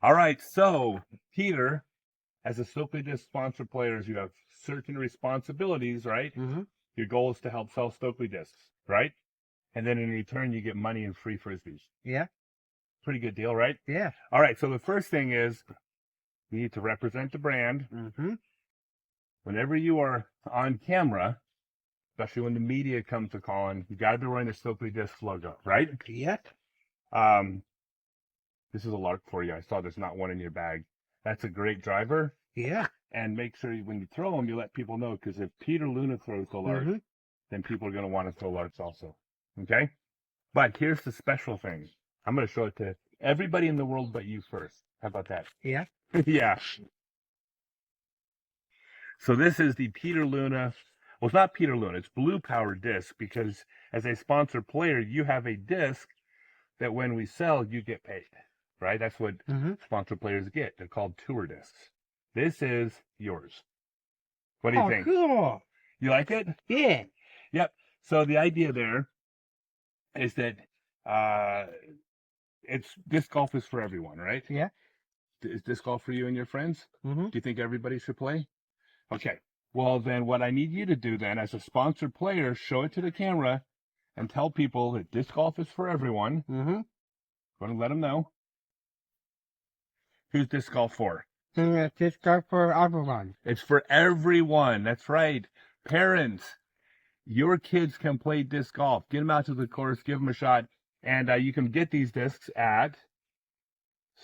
All right, so Peter, as a Stokely Discs sponsor players, you have certain responsibilities, right? Mm-hmm. Your goal is to help sell Stokely Discs, right? And then in return, you get money and free frisbees. Yeah. Pretty good deal, right? Yeah. All right, so the first thing is you need to represent the brand. Mm-hmm. Whenever you are on camera, especially when the media comes to calling, you got to be wearing the Stokely Discs logo, right? Yeah. Um, this is a lark for you. I saw there's not one in your bag. That's a great driver. Yeah. And make sure when you throw them, you let people know, because if Peter Luna throws the lark, Mm-hmm. then people are going to want to throw larks also. Okay? But here's the special thing. I'm going to show it to everybody in the world but you first. How about that? Yeah. Yeah. So this is the Peter Luna. Well, it's not Peter Luna. It's Blue Power Disc, because as a sponsor player, you have a disc that when we sell, you get paid. Right? That's what Mm-hmm. sponsor players get. They're called tour discs. This is yours. What do you Oh, think? cool. You like it? Yeah. Yep. So the idea there is that it's disc golf is for everyone, right? Yeah. Is disc golf for you and your friends? Mm-hmm. Do you think everybody should play? Okay. Well, then what I need you to do then, as a sponsored player, show it to the camera and tell people that disc golf is for everyone. Mm-hmm. Going to let them know. Who's disc golf for? So just go for everyone. It's for everyone. That's right. Parents, your kids can play disc golf. Get them out to the course, give them a shot. And you can get these discs at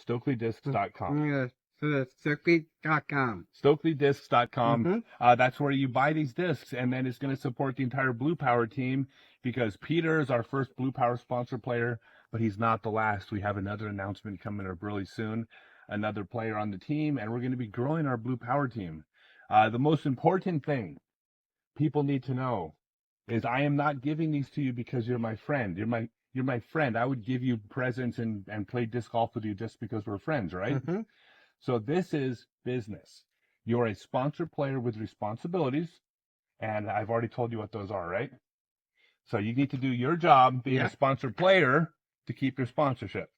StokelyDiscs.com. Yeah. So that's Stokely.com. StokelyDiscs.com. Mm-hmm. That's where you buy these discs, and then it's going to support the entire Blue Power team, because Peter is our first Blue Power sponsor player, but he's not the last. We have another announcement coming up really soon, another player on the team, and we're going to be growing our Blue Power team. The most important thing people need to know is I am not giving these to you because you're my friend. You're my friend. I would give you presents and play disc golf with you just because we're friends, right? Mm-hmm. So this is business. You're a sponsor player with responsibilities, and I've already told you what those are, right? So you need to do your job being Yeah. a sponsor player to keep your sponsorship.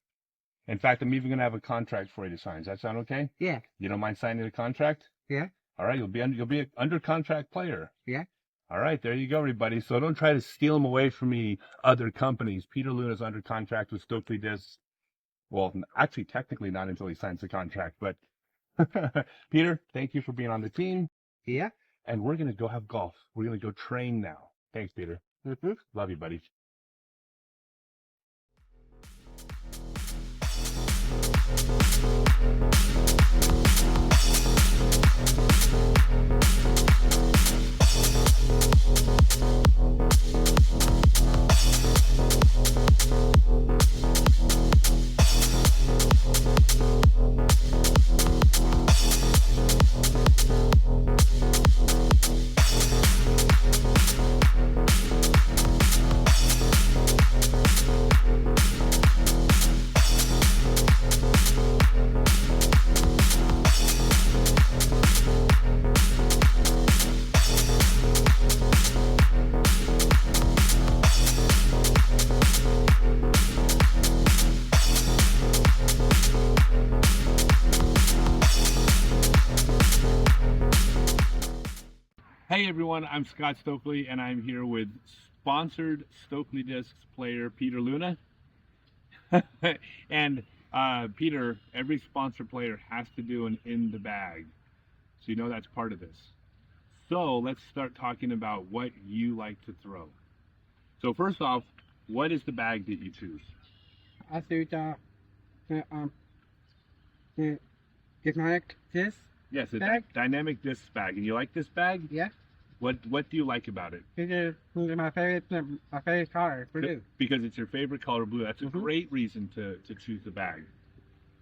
In fact, I'm even going to have a contract for you to sign. Does that sound okay? Yeah. You don't mind signing a contract? Yeah. All right, you'll be an under contract player. Yeah. All right, there you go, everybody. So don't try to steal them away from me, other companies. Peter Luna's under contract with Stokely Discs. Well, actually, technically not until he signs the contract. But Peter, thank you for being on the team. Yeah. And we're going to go have golf. We're going to go train now. Thanks, Peter. Mm-hmm. Love you, buddy. Hey everyone, I'm Scott Stokely, and I'm here with sponsored Stokely Discs player Peter Luna. And Peter, every sponsor player has to do an in the bag, so you know that's part of this. So let's start talking about what you like to throw. So first off, what is the bag that you choose? I do the dynamic disc. Yes, a Bag? dynamic disc bag. And you like this bag? Yeah. What do you like about it? This is my favorite color, blue. Because it's your favorite color, blue. That's a Mhm. great reason to choose the bag.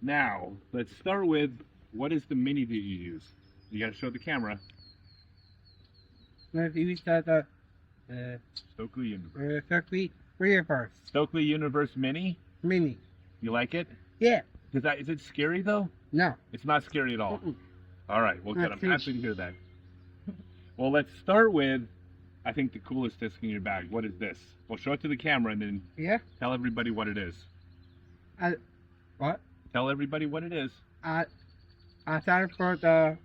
Now, let's start with, what is the mini that you use? You got to show the camera. Let's use the Stokely Universe. Stokely Universe Stokely Universe Mini? Mini. You like it? Yeah. Is it scary though? No. It's not scary at all. Mm-mm. All right, well good. Not I'm happy to hear that. Well, let's start with, I think, the coolest disc in your bag. What is this? Well, show it to the camera and then Yeah. tell everybody what it is. What? Tell everybody what it is. I signed for the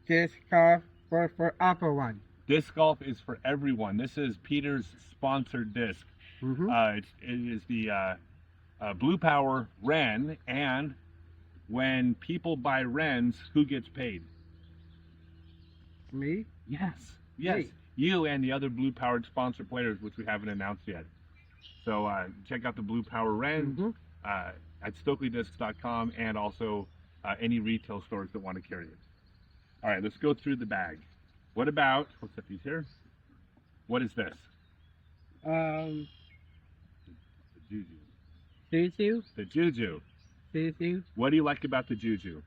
disc golf for Apple one. Disc golf is for everyone. This is Peter's sponsored disc. Mm-hmm. It is the Blue Power Ren, and when people buy Rens, who gets paid? Me? Yes. Me. You and the other Blue Powered sponsor players, which we haven't announced yet. So check out the Blue Power Ren at StokelyDiscs.com, and also any retail stores that want to carry it. All right, let's go through the bag. What about, what's that piece here? What is this? Um, The Juju. Juju? The Juju. Juju? What do you like about the Juju?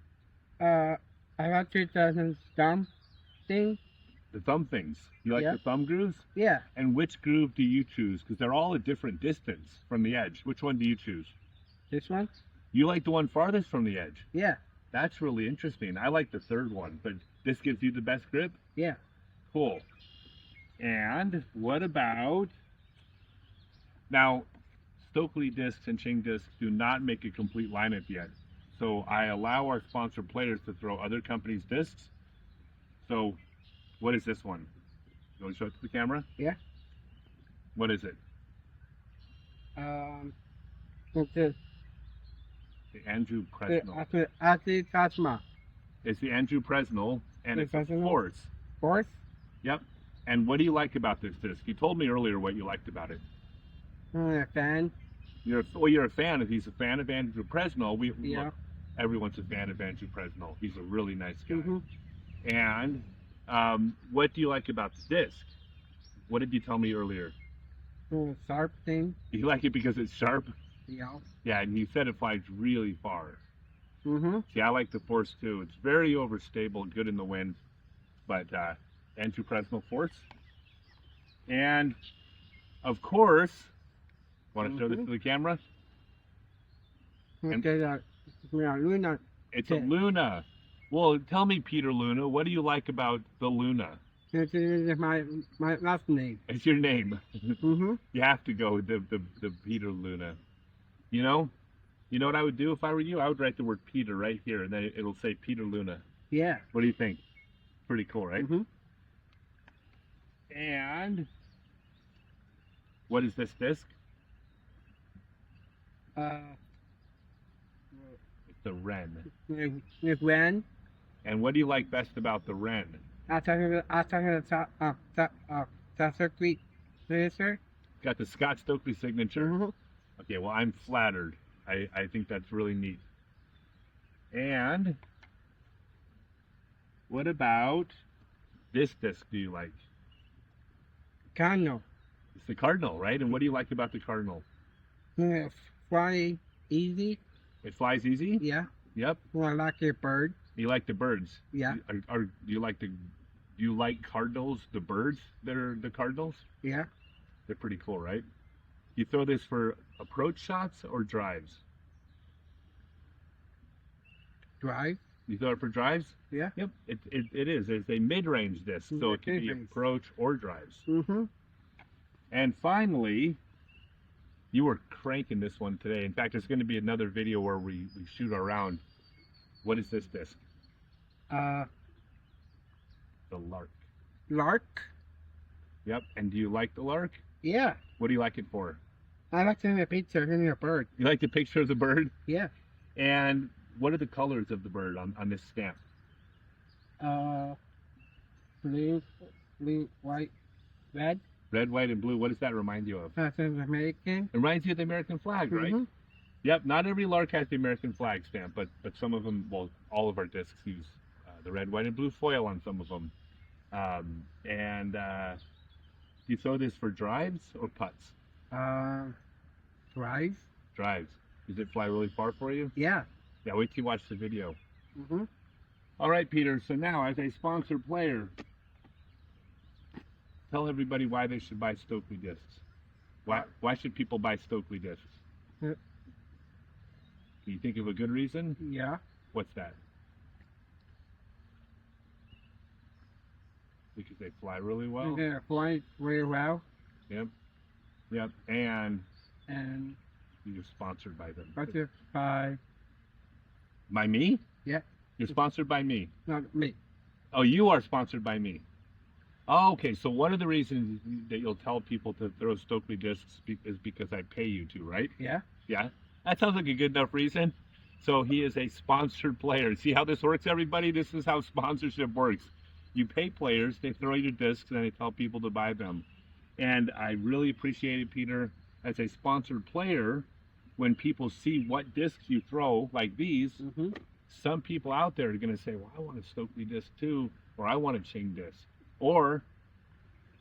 I got 2000 thumb thing. The thumb things. You like Yeah. the thumb grooves? Yeah. And which groove do you choose? Because they're all a different distance from the edge. Which one do you choose? This one? You like the one farthest from the edge. Yeah. That's really interesting. I like the third one, but this gives you the best grip? Yeah. Cool. And what about... Now, Stokely Discs and Ching Discs do not make a complete lineup yet. So I allow our sponsor players to throw other companies' discs. So, what is this one? You want to show it to the camera? Yeah. What is it? What's this? The Andrew Presnell. Tasma. It's the Andrew Presnell, and it's a Presnell? Force. Fourth? Yep. And what do you like about this disc? You told me earlier what you liked about it. I'm a fan. You're a fan. If he's a fan of Andrew Presnell, Yeah. look, everyone's a fan of Andrew Presnell. He's a really nice guy. Mm-hmm. And what do you like about the disc? What did you tell me earlier? Sharp thing. You like it because it's sharp? Yeah. Yeah, and you said it flies really far. Mm-hmm. See, I like the Force too. It's very overstable, good in the wind. But Andrew Presnell Force. And of course, want to show this to the camera? Okay, Luna. It's a Luna. Well, tell me, Peter Luna, what do you like about the Luna? This is my last name. It's your name. Mm-hmm. You have to go with the Peter Luna. You know what I would do if I were you? I would write the word Peter right here, and then it'll say Peter Luna. Yeah. What do you think? Pretty cool, right? Mm-hmm. And what is this disc? It's the Ren. With when? And what do you like best about the Ren? I talking the Stokely Discs. Got the Scott Stokely signature. Mm-hmm. Okay, well, I'm flattered. I think that's really neat. And what about this disc do you like? Cardinal. It's the Cardinal, right? And what do you like about the Cardinal? Fly easy. It flies easy? Yeah. Yep. Well, I like a bird. You like the birds? Yeah. Do you like cardinals, the birds that are the Cardinals? Yeah. They're pretty cool, right? You throw this for approach shots or drives? Drive. You throw it for drives? Yeah. Yep. It is. It's a mid-range disc, so it can be Mid-range. approach or drives. Mm-hmm. And finally, you were cranking this one today. In fact, there's going to be another video where we shoot our round. What is this disc? The Lark. Lark. Yep. And do you like the Lark? Yeah. What do you like it for? I like to have a picture of a bird. You like the picture of the bird? Yeah. And what are the colors of the bird on this stamp? Blue, white, red. Red, white, and blue. What does that remind you of? That's an American. It reminds you of the American flag, right? Mhm. Yep. Not every Lark has the American flag stamp, but some of them, well, all of our discs use the red, white, and blue foil on some of them. Do you throw this for drives or putts? Drive. Drives. Does it fly really far for you? Yeah. Yeah, wait till you watch the video. Mm-hmm. All right, Peter. So now, as a sponsored player, tell everybody why they should buy Stokely Discs. Why should people buy Stokely Discs? Yeah. Can you think of a good reason? Yeah. What's that? Because they fly really well. They're flying very well. Yep. Yep. And And you're sponsored by them. butterfly By me? Yeah. You're sponsored by me. Not me. Oh, you are sponsored by me. Oh, okay, so one of the reasons that you'll tell people to throw Stokely Discs is because I pay you to, right? Yeah. Yeah, that sounds like a good enough reason. So he is a sponsored player. See how this works, everybody? This is how sponsorship works. You pay players, they throw you discs, and they tell people to buy them. And I really appreciate it, Peter, as a sponsored player, when people see what discs you throw, like these, Mm-hmm. some people out there are going to say, well, I want a Stokely disc too, or I want a Ching disc, or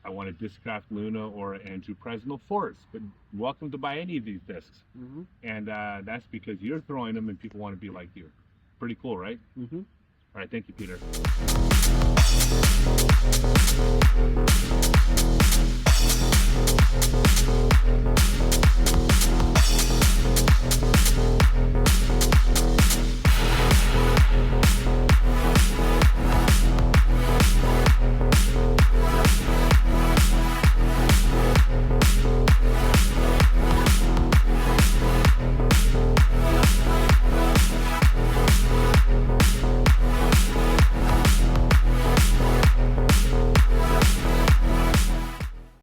I want a Discraft Luna or Andrew Presnell Force. But welcome to buy any of these discs. Mm-hmm. And that's because you're throwing them and people want to be like you. Pretty cool, right? Mm-hmm. All right, thank you, Peter.